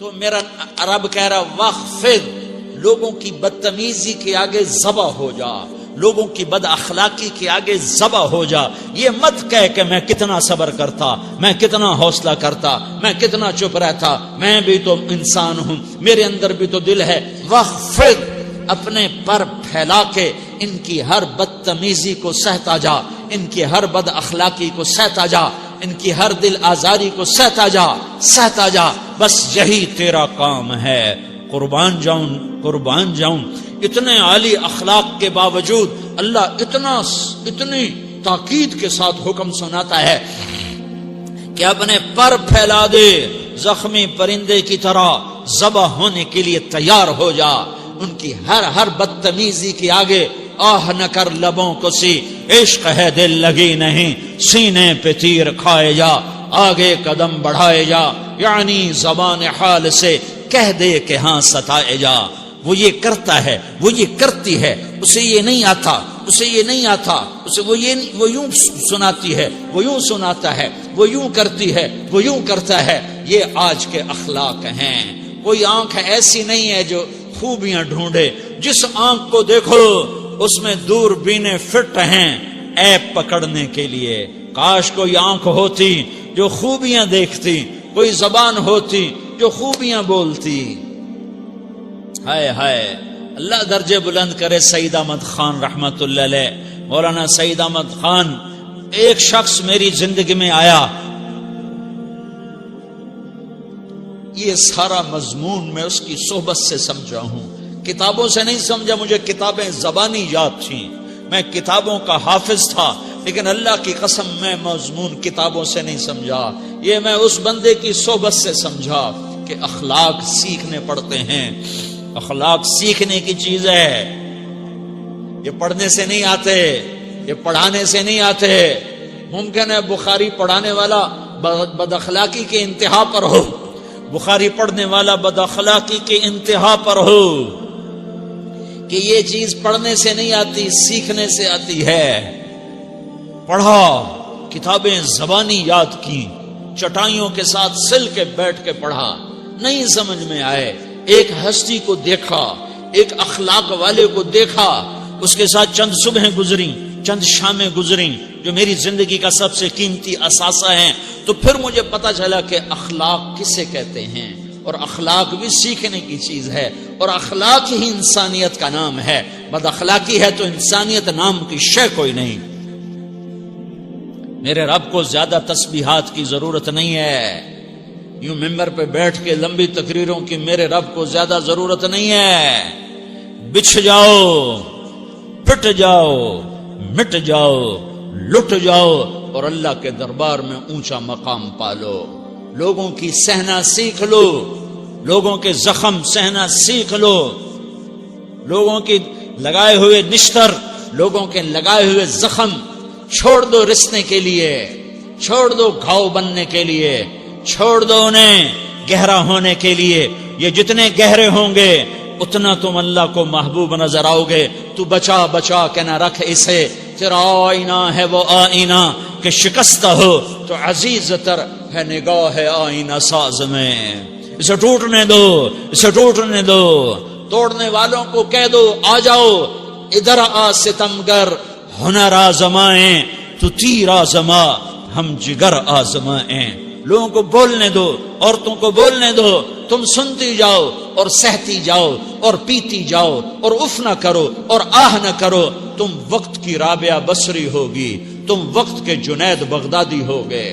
تو میرا رب کہہ رہا وخفض، لوگوں کی بدتمیزی کے آگے ذبح ہو جا، لوگوں کی بد اخلاقی کے آگے ذبح ہو جا. یہ مت کہہ کہ میں کتنا صبر کرتا، میں کتنا حوصلہ کرتا، میں کتنا چپ رہتا، میں بھی تو انسان ہوں، میرے اندر بھی تو دل ہے. وخفض، اپنے پر پھیلا کے ان کی ہر بدتمیزی کو سہتا جا، ان کی ہر بد اخلاقی کو سہتا جا، ان کی ہر دل آزاری کو سہتا جا، سہتا جا. بس یہی تیرا کام ہے. قربان جاؤں، قربان جاؤں. اتنے عالی اخلاق کے باوجود اللہ اتنی تاکید کے ساتھ حکم سناتا ہے کہ اپنے پر پھیلا دے، زخمی پرندے کی طرح ذبح ہونے کے لیے تیار ہو جا. ان کی ہر بدتمیزی کے آگے آہ نہ کر لبوں کو سی، عشق ہے دل لگی نہیں، سینے پہ تیر کھائے جا، آگے قدم بڑھائے جا. یعنی زبان حال سے کہہ دے کہ ہاں ستائے جا. وہ یہ کرتا ہے، وہ یہ کرتی ہے، اسے یہ نہیں آتا، اسے یہ نہیں آتا، اسے وہ یوں سناتی ہے، وہ یوں سناتا ہے، وہ یوں کرتی ہے، وہ یوں کرتا ہے. یہ آج کے اخلاق ہیں. کوئی آنکھ ایسی نہیں ہے جو خوبیاں ڈھونڈے. جس آنکھ کو دیکھو اس میں دوربینیں فٹ ہیں عیب پکڑنے کے لیے. کاش کوئی آنکھ ہوتی جو خوبیاں دیکھتی، کوئی زبان ہوتی جو خوبیاں بولتی. ہائے ہائے، اللہ درجے بلند کرے. سعید احمد خان رحمت اللہ علیہ، مولانا سعید احمد خان، ایک شخص میری زندگی میں آیا. یہ سارا مضمون میں اس کی صحبت سے سمجھا ہوں، کتابوں سے نہیں سمجھا. مجھے کتابیں زبانی یاد تھیں، میں کتابوں کا حافظ تھا، لیکن اللہ کی قسم میں مضمون کتابوں سے نہیں سمجھا. یہ میں اس بندے کی صحبت سے سمجھا کہ اخلاق سیکھنے پڑتے ہیں. اخلاق سیکھنے کی چیز ہے، یہ پڑھنے سے نہیں آتے، یہ پڑھانے سے نہیں آتے. ممکن ہے بخاری پڑھانے والا بد اخلاقی کے انتہا پر ہو، بخاری پڑھنے والا بد اخلاقی کے انتہا پر ہو، کہ یہ چیز پڑھنے سے نہیں آتی، سیکھنے سے آتی ہے. پڑھا، کتابیں زبانی یاد کی، چٹائیوں کے ساتھ سل کے بیٹھ کے پڑھا. نہیں سمجھ میں آئے، ایک ہستی کو دیکھا، ایک اخلاق والے کو دیکھا، اس کے ساتھ چند صبحیں گزری، چند شامیں گزری جو میری زندگی کا سب سے قیمتی اثاثہ ہیں. تو پھر مجھے پتا چلا کہ اخلاق کسے کہتے ہیں، اور اخلاق بھی سیکھنے کی چیز ہے، اور اخلاق ہی انسانیت کا نام ہے. بد اخلاقی ہے تو انسانیت نام کی شے کوئی نہیں. میرے رب کو زیادہ تسبیحات کی ضرورت نہیں ہے. یوں ممبر پہ بیٹھ کے لمبی تقریروں کی میرے رب کو زیادہ ضرورت نہیں ہے. بچھ جاؤ، پٹ جاؤ، مٹ جاؤ، لٹ جاؤ، اور اللہ کے دربار میں اونچا مقام پالو. لوگوں کی سہنا سیکھ لو، لوگوں کے زخم سہنا سیکھ لو، لوگوں کی لگائے ہوئے نشتر، لوگوں کے لگائے ہوئے زخم چھوڑ دو رسنے کے لیے، چھوڑ دو گھاؤ بننے کے لیے، چھوڑ دو انہیں گہرا ہونے کے لیے. یہ جتنے گہرے ہوں گے اتنا تم اللہ کو محبوب نظر آؤ گے. تو بچا بچا کے نہ رکھ اسے، تیرا آئینہ ہے وہ آئینہ کہ شکستہ ہو تو عزیز تر ہے نگاہ آئینہ ساز میں. اسے ٹوٹنے دو، اسے ٹوٹنے دو. توڑنے والوں کو کہہ دو آ جاؤ ادھر آ ستمگر، ہنر آزمائیں تو تیر آزما، ہم جگر آزمائیں. لوگوں کو بولنے دو، عورتوں کو بولنے دو، تم سنتی جاؤ اور سہتی جاؤ اور پیتی جاؤ اور اف نہ کرو اور آہ نہ کرو. تم وقت کی رابعہ بصری ہوگی، تم وقت کے جنید بغدادی ہوگے.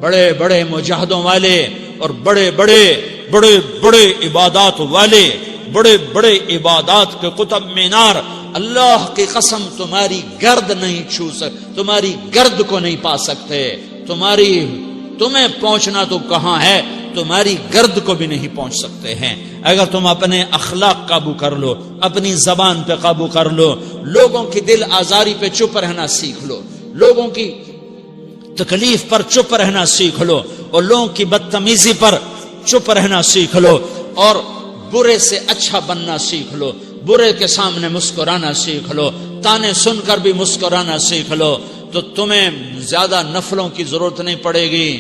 بڑے بڑے مجاہدوں والے اور بڑے بڑے بڑے بڑے عبادات والے، بڑے بڑے عبادات کے قطب مینار، اللہ کی قسم تمہاری گرد نہیں چھو تمہاری گرد کو نہیں پا سکتے. تمہیں پہنچنا تو کہاں ہے، تمہاری گرد کو بھی نہیں پہنچ سکتے ہیں. اگر تم اپنے اخلاق قابو کر لو، اپنی زبان پہ قابو کر لو، لوگوں کی دل آزاری پہ چپ رہنا سیکھ لو، لوگوں کی تکلیف پر چپ رہنا سیکھ لو، اور لوگوں کی بدتمیزی پر چپ رہنا سیکھ لو، اور برے سے اچھا بننا سیکھ لو، برے کے سامنے مسکرانا سیکھ لو، تانے سن کر بھی مسکرانا سیکھ لو، تو تمہیں زیادہ نفلوں کی ضرورت نہیں پڑے گی.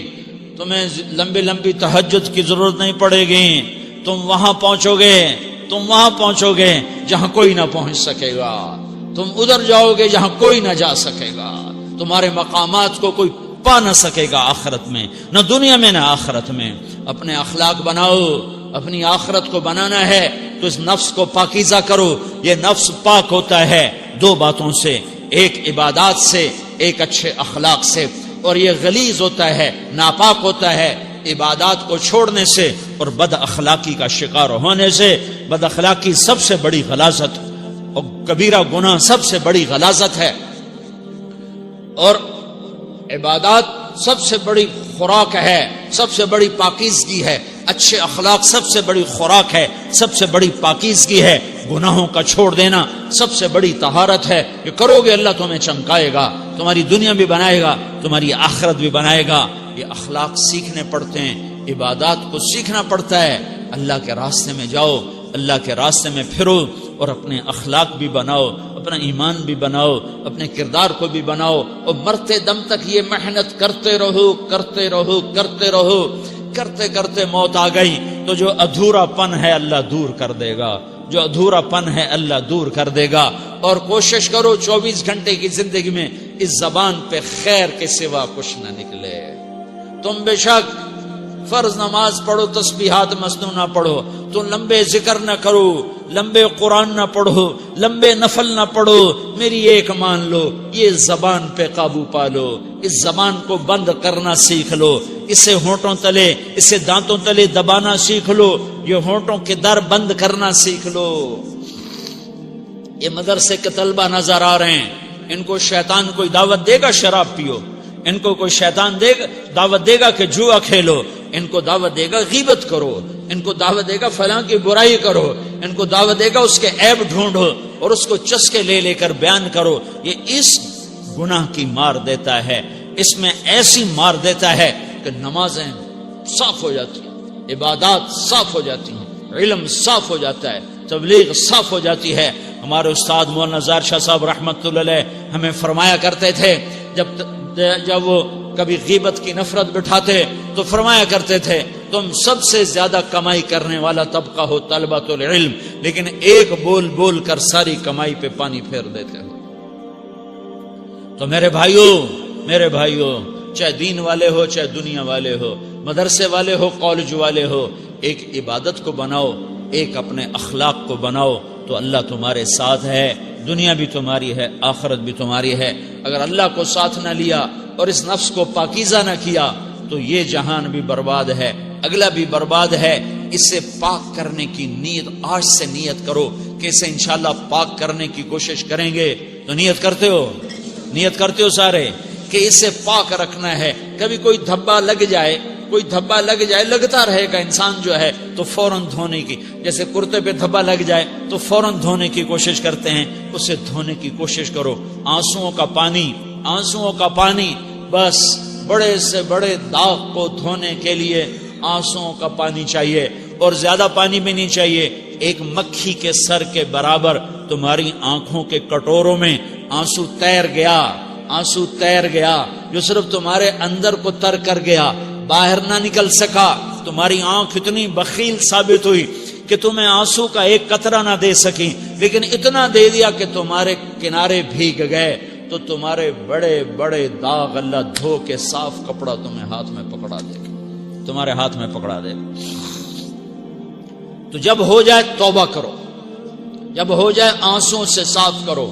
تمہیں لمبی لمبی تہجد کی ضرورت نہیں پڑے گی. تم وہاں پہنچو گے جہاں کوئی نہ پہنچ سکے گا. تم ادھر جاؤ گے جہاں کوئی نہ جا سکے گا. تمہارے مقامات کو کوئی پا نہ سکے گا آخرت میں، نہ دنیا میں نہ آخرت میں. اپنے اخلاق بناؤ. اپنی آخرت کو بنانا ہے تو اس نفس کو پاکیزہ کرو. یہ نفس پاک ہوتا ہے دو باتوں سے، ایک عبادات سے، ایک اچھے اخلاق سے. اور یہ غلیظ ہوتا ہے، ناپاک ہوتا ہے عبادات کو چھوڑنے سے اور بد اخلاقی کا شکار ہونے سے. بد اخلاقی سب سے بڑی غلاظت اور کبیرہ گناہ سب سے بڑی غلاظت ہے، اور عبادات سب سے بڑی خوراک ہے، سب سے بڑی پاکیزگی ہے. اچھے اخلاق سب سے بڑی خوراک ہے، سب سے بڑی پاکیزگی ہے. گناہوں کا چھوڑ دینا سب سے بڑی طہارت ہے. یہ کرو گے اللہ تمہیں چمکائے گا، تمہاری دنیا بھی بنائے گا، تمہاری آخرت بھی بنائے گا. یہ اخلاق سیکھنے پڑتے ہیں، عبادات کو سیکھنا پڑتا ہے. اللہ کے راستے میں جاؤ، اللہ کے راستے میں پھرو اور اپنے اخلاق بھی بناؤ، اپنا ایمان بھی بناؤ، اپنے کردار کو بھی بناؤ. اور مرتے دم تک یہ محنت کرتے رہو. کرتے کرتے موت آ گئی تو جو ادھورا پن ہے اللہ دور کر دے گا. جو ادھورا پن ہے اللہ دور کر دے گا. اور کوشش کرو 24 گھنٹے کی زندگی میں اس زبان پہ خیر کے سوا کچھ نہ نکلے. تم بے شک فرض نماز پڑھو، تسبیحات مسنون نہ پڑھو، تو لمبے ذکر نہ کرو، لمبے قرآن نہ پڑھو، لمبے نفل نہ پڑھو. میری ایک مان لو، یہ زبان پہ قابو پا لو. اس زبان کو بند کرنا سیکھ لو. اسے ہونٹوں تلے، اسے دانتوں تلے دبانا سیکھ لو. یہ ہونٹوں کے در بند کرنا سیکھ لو. یہ مدرسے کے طلبہ نظر آ رہے ہیں، ان کو شیطان کوئی دعوت دے گا شراب پیو، ان کو کوئی شیطان دعوت دے گا کہ جوا کھیلو، ان کو دعوت دے گا غیبت کرو، ان کو دعوت دے گا فلاں کی برائی کرو، ان کو دعوت دے گا اس کے عیب ڈھونڈو اور اس کو چسکے لے کر بیان کرو. یہ اس گناہ کی مار دیتا ہے، اس میں ایسی مار دیتا ہے کہ نمازیں صاف ہو جاتی ہیں، عبادات صاف ہو جاتی ہیں، علم صاف ہو جاتا ہے، تبلیغ صاف ہو جاتی ہے. ہمارے استاد مولانا زار شاہ صاحب رحمت اللہ علیہ ہمیں فرمایا کرتے تھے، جب وہ کبھی غیبت کی نفرت بٹھاتے تو فرمایا کرتے تھے تم سب سے زیادہ کمائی کرنے والا طبقہ ہو طلبۃ العلم، لیکن ایک بول کر ساری کمائی پہ پانی پھیر دیتے ہو. تو میرے بھائیوں چاہے دین والے ہو، چاہے دنیا والے ہو، مدرسے والے ہو، کالج والے ہو، ایک عبادت کو بناؤ، ایک اپنے اخلاق کو بناؤ تو اللہ تمہارے ساتھ ہے. دنیا بھی تمہاری ہے، آخرت بھی تمہاری ہے. اگر اللہ کو ساتھ نہ لیا اور اس نفس کو پاکیزہ نہ کیا تو یہ جہان بھی برباد ہے، اگلا بھی برباد ہے. اسے پاک کرنے کی نیت آج سے نیت کرو کہ اسے انشاءاللہ پاک کرنے کی کوشش کریں گے. تو نیت کرتے ہو سارے کہ اسے پاک رکھنا ہے. کبھی کوئی دھبا لگ جائے، لگتا رہے گا انسان جو ہے تو فوراً دھونے کی، جیسے کرتے پہ دھبا لگ جائے تو فوراً دھونے کی کوشش کرتے ہیں، اسے دھونے کی کوشش کرو. آنسوؤں کا پانی بس بڑے سے بڑے داغ کو دھونے کے لیے آنسوؤں کا پانی چاہیے، اور زیادہ پانی بھی نہیں چاہیے. ایک مکھی کے سر کے برابر تمہاری آنکھوں کے کٹوروں میں آنسو تیر گیا جو صرف تمہارے اندر کو تر کر گیا، باہر نہ نکل سکا. تمہاری آنکھ اتنی بخیل ثابت ہوئی کہ تمہیں آنسو کا ایک قطرہ نہ دے سکی، لیکن اتنا دے دیا کہ تمہارے کنارے بھیگ گئے. تو تمہارے بڑے بڑے داغ اللہ دھو کے صاف کپڑا تمہیں ہاتھ میں پکڑا دے گا، تمہارے ہاتھ میں پکڑا دے گا. تو جب ہو جائے توبہ کرو، جب ہو جائے آنسوں سے صاف کرو.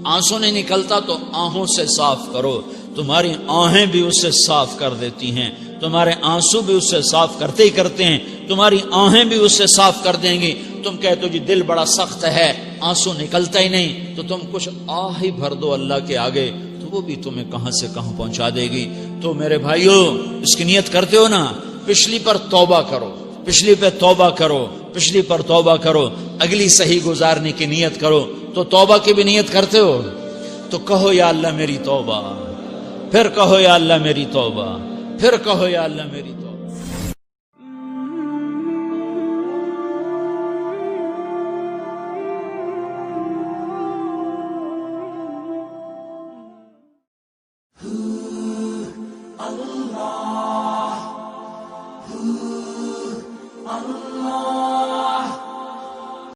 آنسو نہیں نکلتا تو آہوں سے صاف کرو. تمہاری آہیں بھی اسے صاف کر دیتی ہیں، تمہارے آنسو بھی اسے صاف کرتے ہی کرتے ہیں، تمہاری آہیں بھی اسے صاف کر دیں گی. تم کہتے ہو جی دل بڑا سخت ہے، آنسو نکلتا ہی نہیں، تو تم کچھ آہ ہی بھر دو اللہ کے آگے، تو وہ بھی تمہیں کہاں سے کہاں پہنچا دے گی. تو میرے بھائیو اس کی نیت کرتے ہو نا، پچھلی پر توبہ کرو، پچھلی پہ توبہ کرو، پچھلی پر توبہ کرو، اگلی صحیح گزارنے کی نیت کرو. تو توبہ کی بھی نیت کرتے ہو تو کہو یا اللہ میری توبہ، پھر کہو یا اللہ میری توبہ، پھر کہو یا اللہ میری توبہ. اللہ